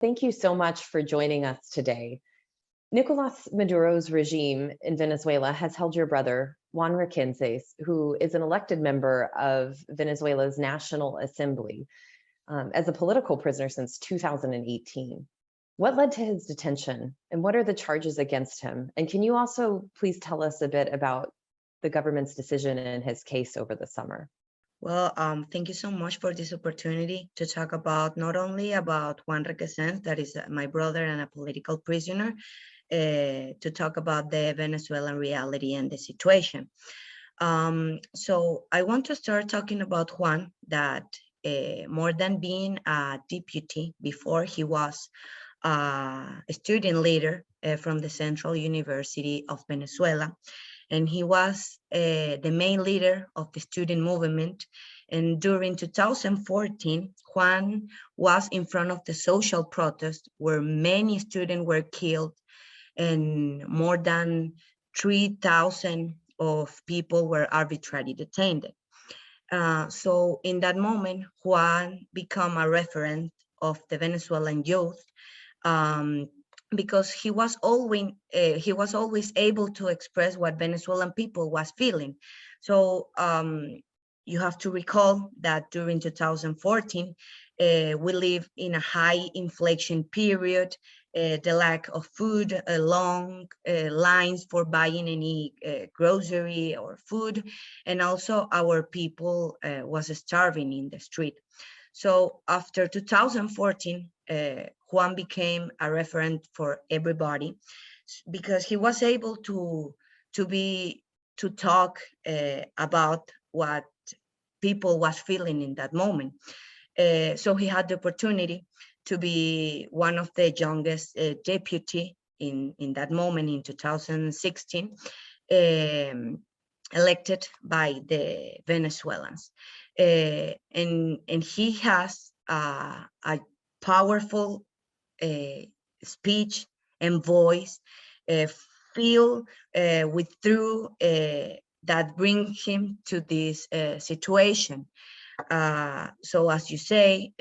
Thank you so much for joining us today. Nicolas Maduro's regime in Venezuela has held your brother, Juan Requesens, who is an elected member of Venezuela's National Assembly, as a political prisoner since 2018. What led to his detention, and what are the charges against him? And can you also please tell us a bit about the government's decision in his case over the summer? Well, thank you so much for this opportunity to talk about not only about Juan Requesens, that is my brother and a political prisoner, to talk about the Venezuelan reality and the situation. So I want to start talking about Juan, that more than being a deputy before, he was a student leader from the Central University of Venezuela, and he was the main leader of the student movement. And during 2014, Juan was in front of the social protest where many students were killed and more than 3,000 of people were arbitrarily detained. So in that moment, Juan became a referent of the Venezuelan youth, because he was always able to express what Venezuelan people was feeling. So you have to recall that during 2014, we live in a high inflation period, the lack of food, long lines for buying any grocery or food, and also our people was starving in the street. So after 2014, Juan became a referent for everybody because he was able to talk about what people was feeling in that moment. So he had the opportunity to be one of the youngest deputy in that moment in 2016, elected by the Venezuelans. And he has a powerful speech and voice, feel through that bring him to this situation. So as you say,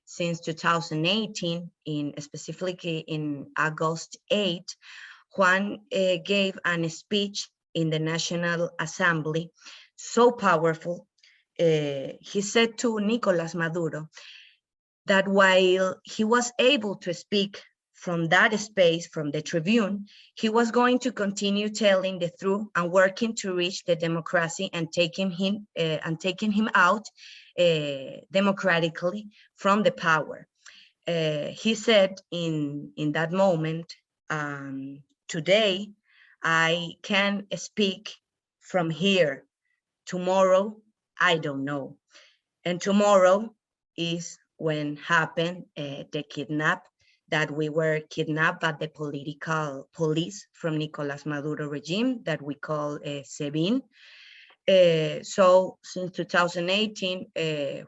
since 2018, specifically in August 8, Juan gave a speech in the National Assembly, so powerful. He said to Nicolas Maduro that while he was able to speak from that space, from the tribune, he was going to continue telling the truth and working to reach the democracy and taking him out democratically from the power. He said in that moment, today I can speak from here. Tomorrow, I don't know. And tomorrow is when happened the kidnap, that we were kidnapped by the political police from Nicolas Maduro regime that we call SEBIN. So since 2018,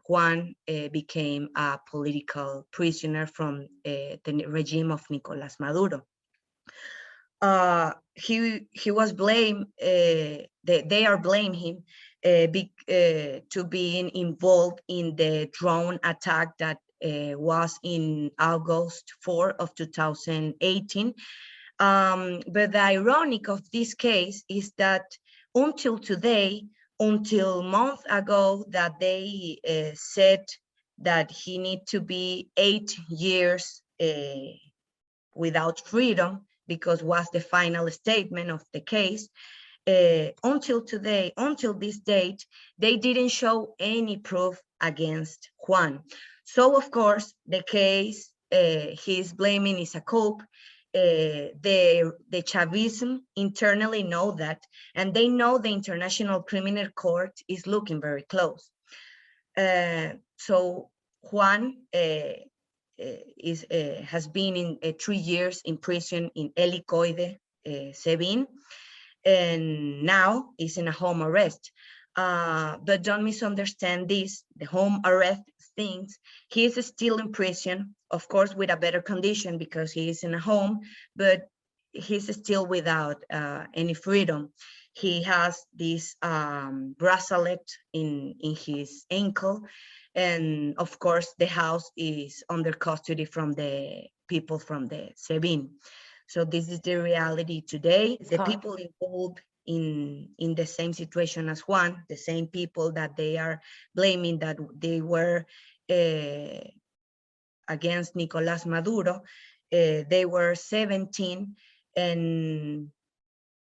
Juan became a political prisoner from the regime of Nicolas Maduro. He was blamed, they are blaming him to being involved in the drone attack that was in August 4 of 2018. But the ironic of this case is that until today, until months ago, that they said that he need to be 8 years without freedom, because was the final statement of the case. Until today, until this date, they didn't show any proof against Juan. So of course, the case he's blaming is a coup. The Chavism internally know that, and they know the International Criminal Court is looking very close. So Juan has been in 3 years in prison in Helicoide, SEBIN, and now is in a home arrest. But don't misunderstand this, the home arrest things. He is still in prison, of course, with a better condition because he is in a home, but he's still without any freedom. He has this bracelet in his ankle, And of course, the house is under custody from the people from the SEBIN. So this is the reality today. The people involved in the same situation as Juan, the same people that they are blaming that they were against Nicolás Maduro, they were 17, and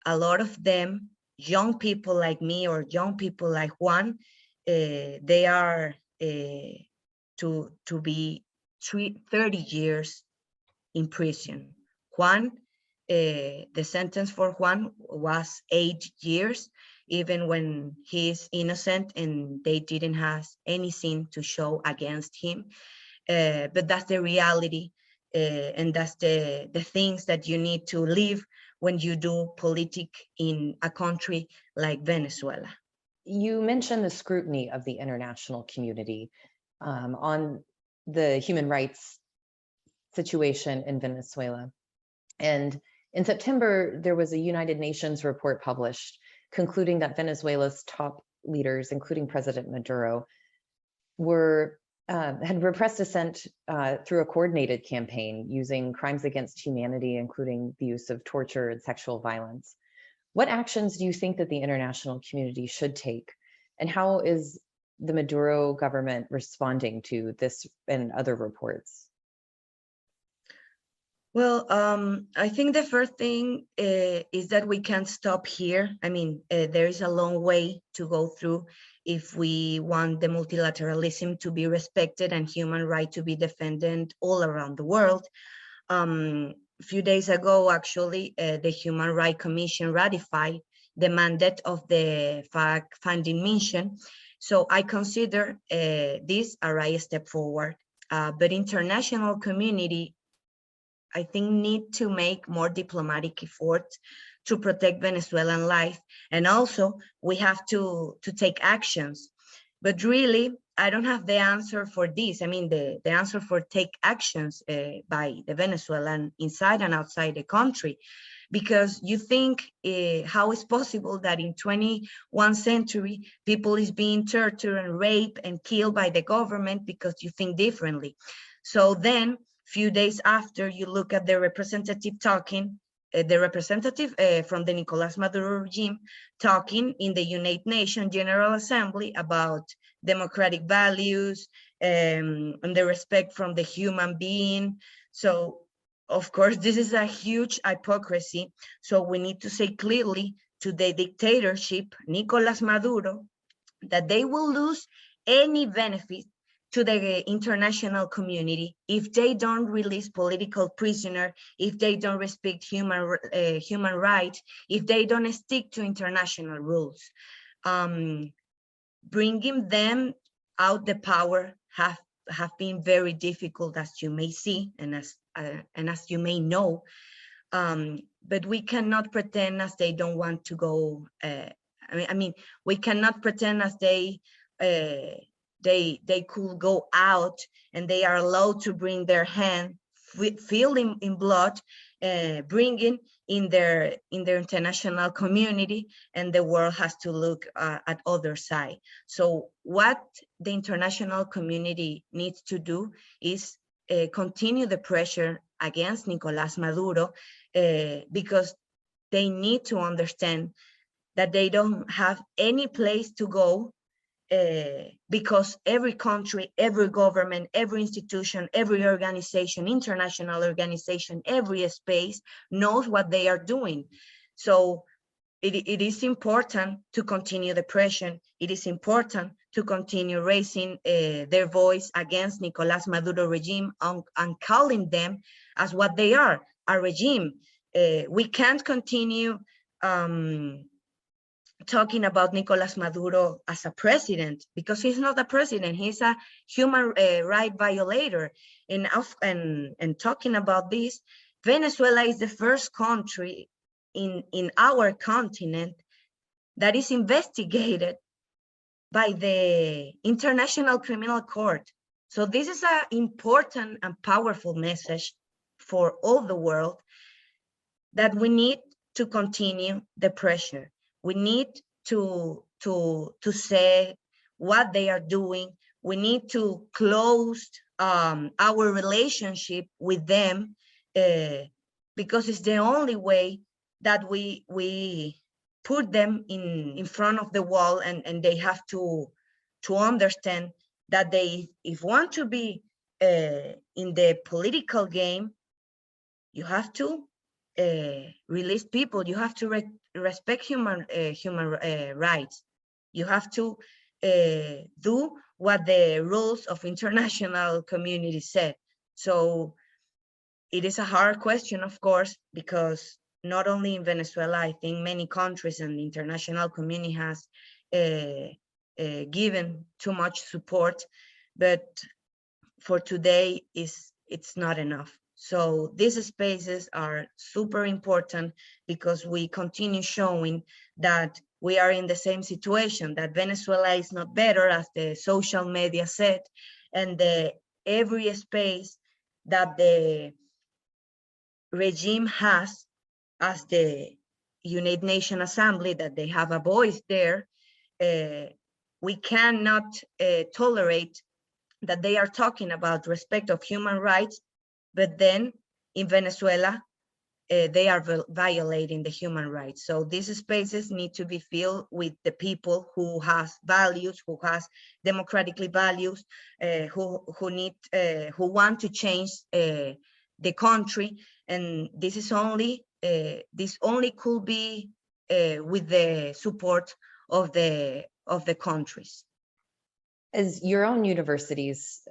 a lot of them, young people like me or young people like Juan, they are to be 30 years in prison. Juan, the sentence for Juan was 8 years, even when he is innocent and they didn't have anything to show against him. But that's the reality, and that's the things that you need to live when you do politics in a country like Venezuela. You mentioned the scrutiny of the international community on the human rights situation in Venezuela. And in September, there was a United Nations report published concluding that Venezuela's top leaders, including President Maduro, had repressed dissent through a coordinated campaign using crimes against humanity, including the use of torture and sexual violence. What actions do you think that the international community should take? And how is the Maduro government responding to this and other reports? Well, I think the first thing is that we can't stop here. I mean, there is a long way to go through if we want the multilateralism to be respected and human rights to be defended all around the world. A few days ago, actually, the Human Rights Commission ratified the mandate of the fact-finding mission. So I consider this a right step forward. But international community, I think, need to make more diplomatic efforts to protect Venezuelan life. And also we have to take actions. But really, I don't have the answer for this. I mean, the answer for take actions by the Venezuelan inside and outside the country. Because you think how is possible that in 21st century, people is being tortured and raped and killed by the government because you think differently. So then, few days after, you look at the representative talking, the representative from the Nicolás Maduro regime talking in the United Nations General Assembly about democratic values and the respect from the human being. So, of course, this is a huge hypocrisy. So we need to say clearly to the dictatorship, Nicolás Maduro, that they will lose any benefit to the international community if they don't release political prisoners, if they don't respect human rights, if they don't stick to international rules. Bringing them out the power have been very difficult, as you may see, and as you may know. But we cannot pretend as they don't want to go. I mean, we cannot pretend as they could go out and they are allowed to bring their hand filled in blood, bringing in their international community, and the world has to look at other side. So what the international community needs to do is continue the pressure against Nicolás Maduro, because they need to understand that they don't have any place to go, because every country, every government, every institution, every organization, international organization, every space knows what they are doing. So it is important to continue the pressure. It is important to continue raising their voice against Nicolás Maduro regime and calling them as what they are, a regime. We can't continue talking about Nicolás Maduro as a president, because he's not a president, he's a human right violator. And talking about this, Venezuela is the first country in our continent that is investigated by the International Criminal Court. So this is an important and powerful message for all the world, that we need to continue the pressure. We need to say what they are doing. we need to close our relationship with them, because it's the only way that we put them in front of the wall, and they have to understand that they, if want to be in the political game, you have to release people. You have to respect human rights. You have to do what the rules of international community said. So it is a hard question, of course, because not only in Venezuela, I think many countries and the international community has given too much support, but for today it's not enough. So these spaces are super important because we continue showing that we are in the same situation, that Venezuela is not better, as the social media said, and every space that the regime has, as the United Nations Assembly, that they have a voice there, we cannot tolerate that they are talking about respect of human rights, but then in Venezuela, they are violating the human rights. So these spaces need to be filled with the people who has values, who has democratically values, who want to change the country, and this only could be with the support of the countries. As your own university's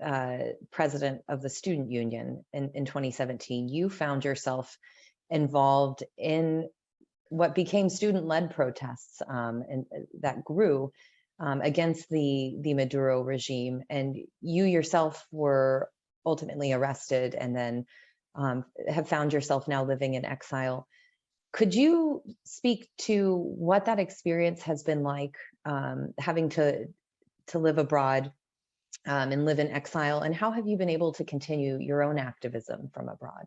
president of the student union in 2017, you found yourself involved in what became student-led protests and that grew against the Maduro regime. And you yourself were ultimately arrested and then have found yourself now living in exile. Could you speak to what that experience has been like, having to live abroad and live in exile, and how have you been able to continue your own activism from abroad?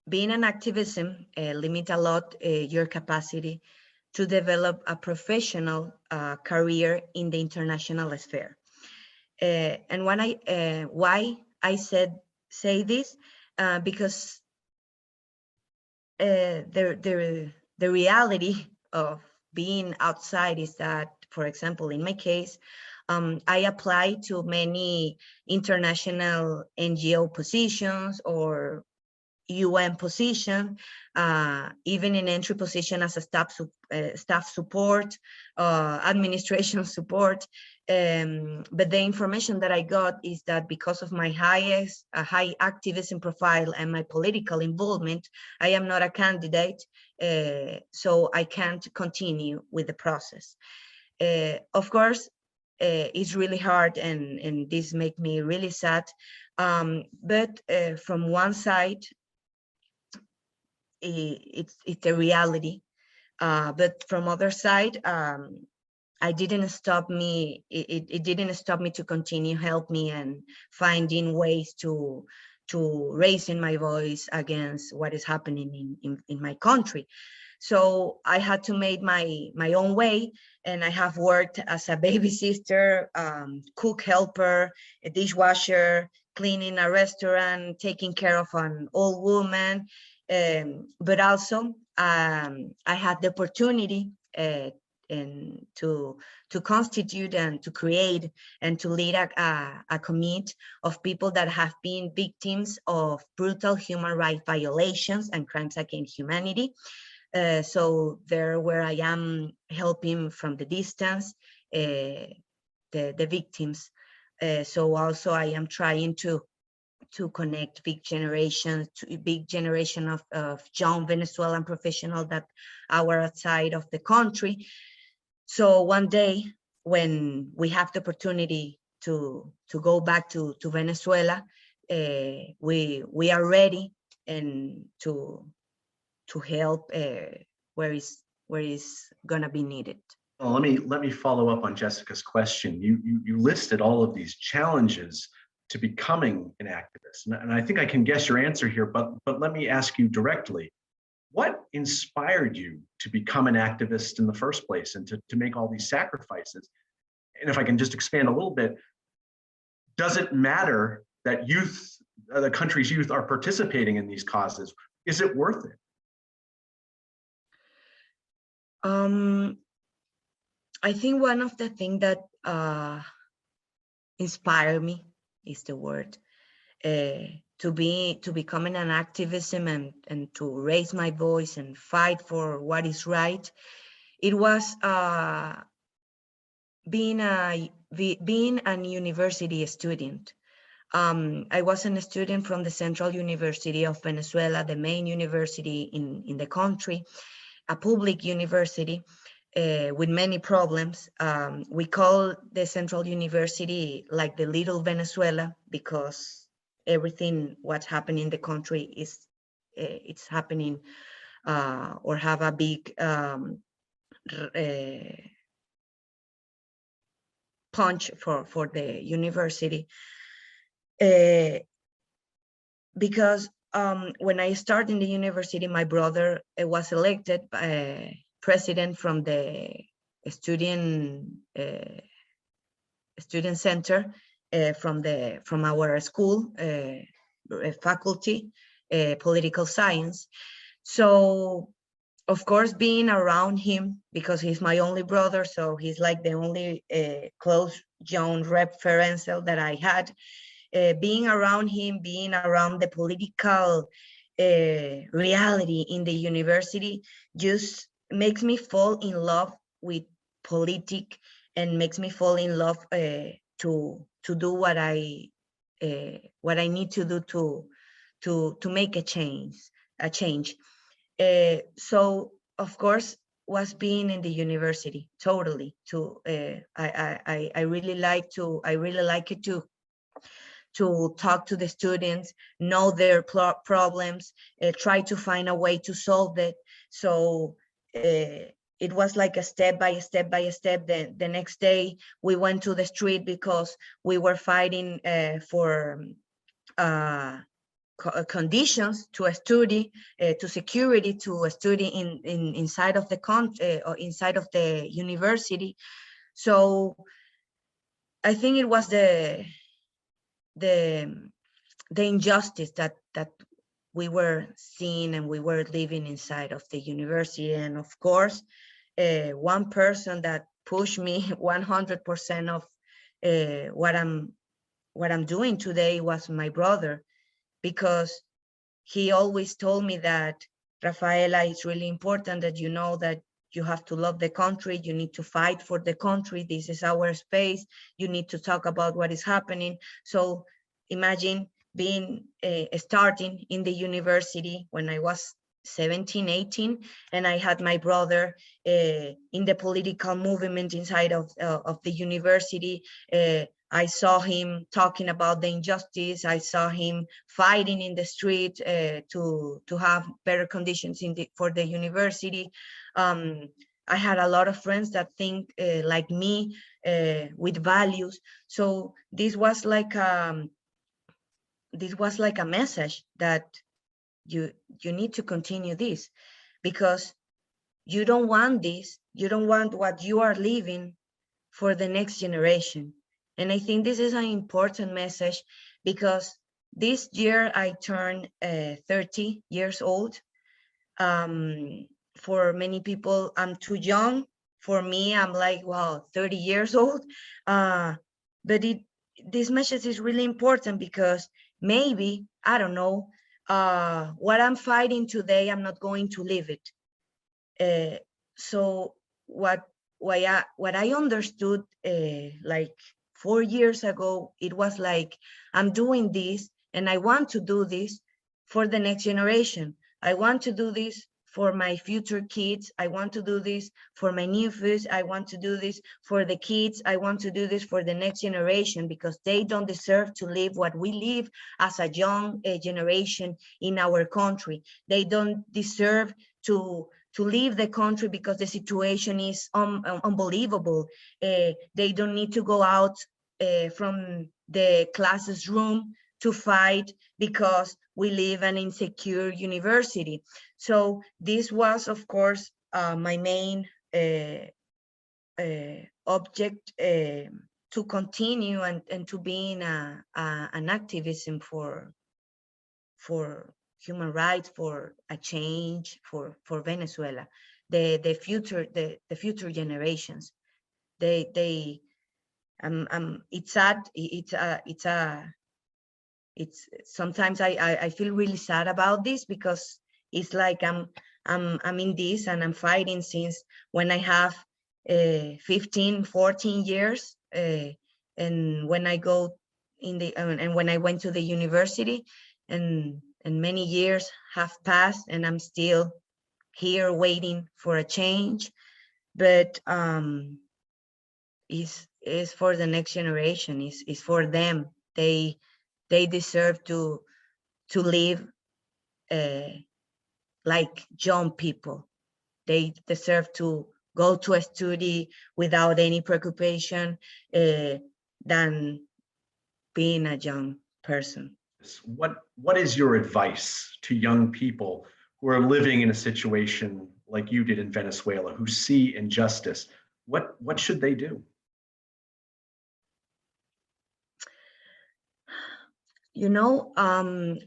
Being an activism limits a lot your capacity to develop a professional career in the international sphere. And when why I say this, because the reality of being outside is that, for example, in my case, I applied to many international NGO positions or UN position, even in entry position as a staff support, administration support. But the information that I got is that because of my high activism profile and my political involvement, I am not a candidate, so I can't continue with the process. Of course, it's really hard, and this makes me really sad. But from one side, it's a reality, but from other side, it didn't stop me to continue help me and finding ways to raising my voice against what is happening in my country. So I had to make my own way, and I have worked as a baby sister, cook helper, a dishwasher, cleaning a restaurant, taking care of an old woman. But also I had the opportunity and to constitute and to create and to lead a committee of people that have been victims of brutal human rights violations and crimes against humanity. So there where I am helping from the distance the victims. So also I am trying to connect big generation of young Venezuelan professionals that are outside of the country. So one day when we have the opportunity to go back to Venezuela, we are ready and to help where is gonna be needed. Well, let me follow up on Jessica's question. You listed all of these challenges to becoming an activist, and I think I can guess your answer here. But let me ask you directly: what inspired you to become an activist in the first place and to make all these sacrifices? And if I can just expand a little bit, Does it matter that youth, the country's youth, are participating in these causes? Is it worth it? I think one of the things that inspired me is the word to becoming an activism and to raise my voice and fight for what is right. It was being an university student. I was a student from the Central University of Venezuela, the main university in the country, a public university with many problems. We call the Central University like the little Venezuela because everything what's happening in the country is it's happening or have a big punch for the university. Because when I started in the university, my brother was elected president from the student center from our school faculty, political science. So of course, being around him, because he's my only brother, so he's like the only close young referential that I had. Being around him, being around the political reality in the university just makes me fall in love with politics and makes me fall in love to do what I need to do to make a change. So of course was being in the university totally I really like it to talk to the students, know their problems, try to find a way to solve it. So it was like a step by step. The next day we went to the street because we were fighting for conditions to a study, to security, to a study inside of the country or inside of the university. So I think it was the injustice that we were seeing and we were living inside of the university. And of course, one person that pushed me 100% of what I'm doing today was my brother, because he always told me that, Rafaela, it's really important that you know that you have to love the country, you need to fight for the country, this is our space, you need to talk about what is happening. So imagine being starting in the university when I was 17, 18, and I had my brother in the political movement inside of the university. I saw him talking about the injustice. I saw him fighting in the street to have better conditions for the university. I had a lot of friends that think like me, with values. So this was like a message that you need to continue this, because you don't want this. You don't want what you are living for the next generation. And I think this is an important message, because this year I turned 30 years old. For many people, I'm too young. For me, I'm like, wow, 30 years old. But this message is really important, because maybe, I don't know, what I'm fighting today, I'm not going to live it. So what I understood like 4 years ago, it was like, I'm doing this and I want to do this for the next generation. I want to do this for my future kids. I want to do this for my nephews. I want to do this for the kids. I want to do this for the next generation, because they don't deserve to live what we live as a young generation in our country. They don't deserve to leave the country because the situation is unbelievable. They don't need to go out from the classes room to fight because we live in an insecure university. So this was, of course, my main object to continue and to being an activism for human rights, for a change for Venezuela, the future generations. It's sad. It's sometimes I feel really sad about this, because it's like I'm in this and I'm fighting since when I have 15, 14 years, and when I go in the and when I went to the university, and many years have passed and I'm still here waiting for a change. But is for the next generation, is for them. They deserve to live like young people. They deserve to go to a study without any preoccupation than being a young person. What is your advice to young people who are living in a situation like you did in Venezuela, who see injustice? What should they do? You know,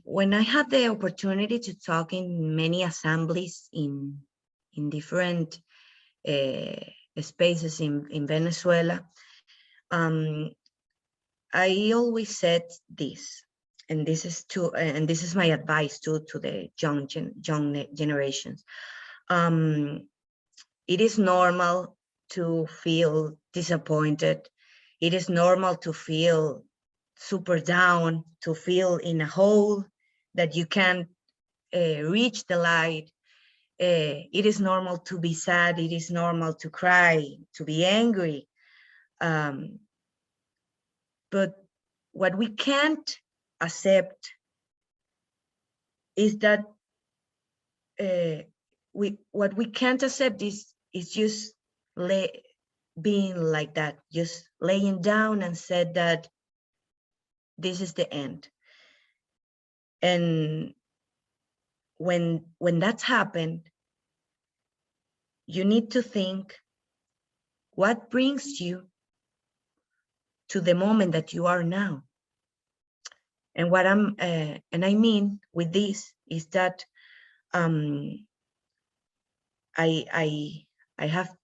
when I had the opportunity to talk in many assemblies in different spaces in Venezuela, I always said this, and this is my advice to the young generations. It is normal to feel disappointed. It is normal to feel super down, to feel in a hole that you can't reach the light. It is normal to be sad. It is normal to cry, to be angry. But what we can't accept is that what we can't accept is just being like that, just laying down and said that this is the end. And when that's happened, you need to think what brings you to the moment that you are now. And what and I mean with this is that I have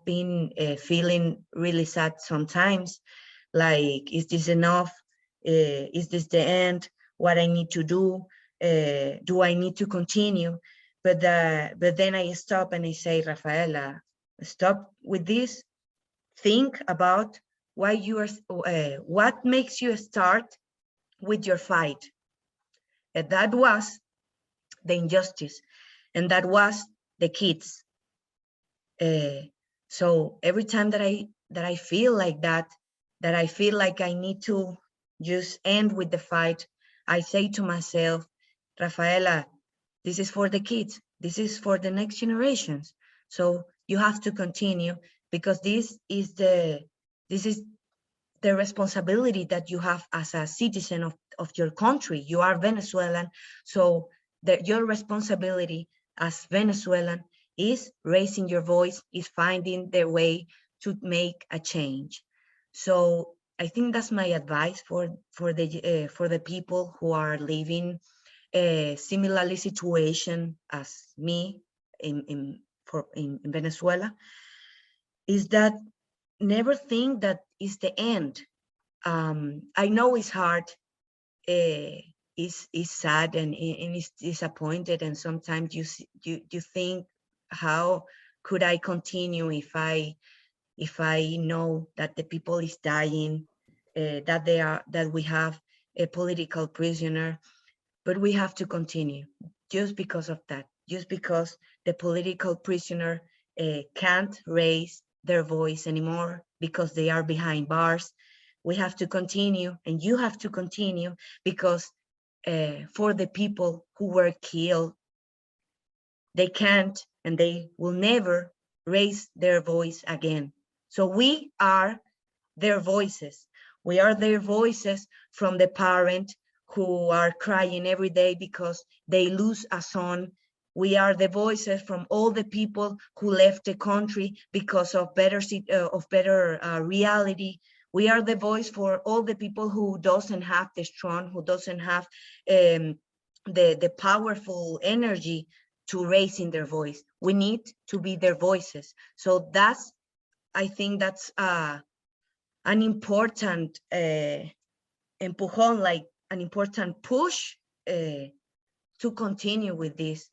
been feeling really sad sometimes, like, is this enough? Is this the end? What I need to do? Do I need to continue? But then I stop and I say, Rafaela, stop with this. Think about why you are. What makes you start with your fight? And that was the injustice, and that was the kids. So every time that I feel like that I feel like I need to just end with the fight, I say to myself, Rafaela, this is for the kids. This is for the next generations. So you have to continue, because this is the responsibility that you have as a citizen of your country. You are Venezuelan, so your responsibility as Venezuelan is raising your voice, is finding the way to make a change. So I think that's my advice for the people who are living a similarly situation as me in Venezuela, is that never think that is the end. I know it's hard, is sad and is disappointed, and sometimes you think, how could I continue if I know that the people is dying, that we have a political prisoner, but we have to continue just because of that, just because the political prisoner can't raise their voice anymore because they are behind bars. We have to continue, and you have to continue, because for the people who were killed, they can't and they will never raise their voice again. So we are their voices. We are their voices from the parent who are crying every day because they lose a son We are the voices from all the people who left the country because of better reality. We are the voice for all the people who doesn't have the strong, who doesn't have the powerful energy to raise in their voice. We need to be their voices. So that's, I think that's an important empujón, like an important push to continue with this.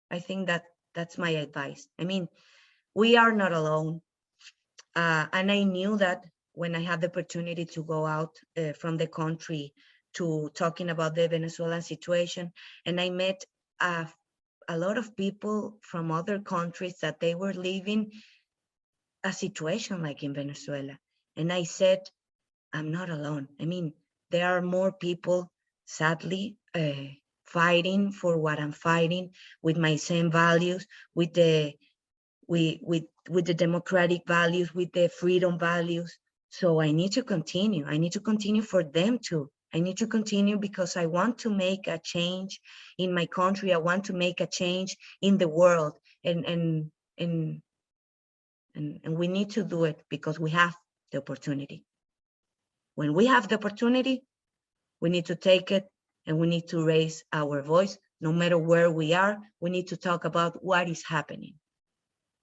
I think that's my advice. I mean, we are not alone. And I knew that when I had the opportunity to go out from the country to talking about the Venezuelan situation, and I met a lot of people from other countries that they were living a situation like in Venezuela. And I said, I'm not alone. I mean, there are more people, sadly, fighting for what I'm fighting, with my same values, with the democratic values, with the freedom values. So I need to continue. I need to continue for them too. I need to continue because I want to make a change in my country. I want to make a change in the world, and we need to do it because we have the opportunity. When we have the opportunity, we need to take it, and we need to raise our voice. No matter where we are, we need to talk about what is happening.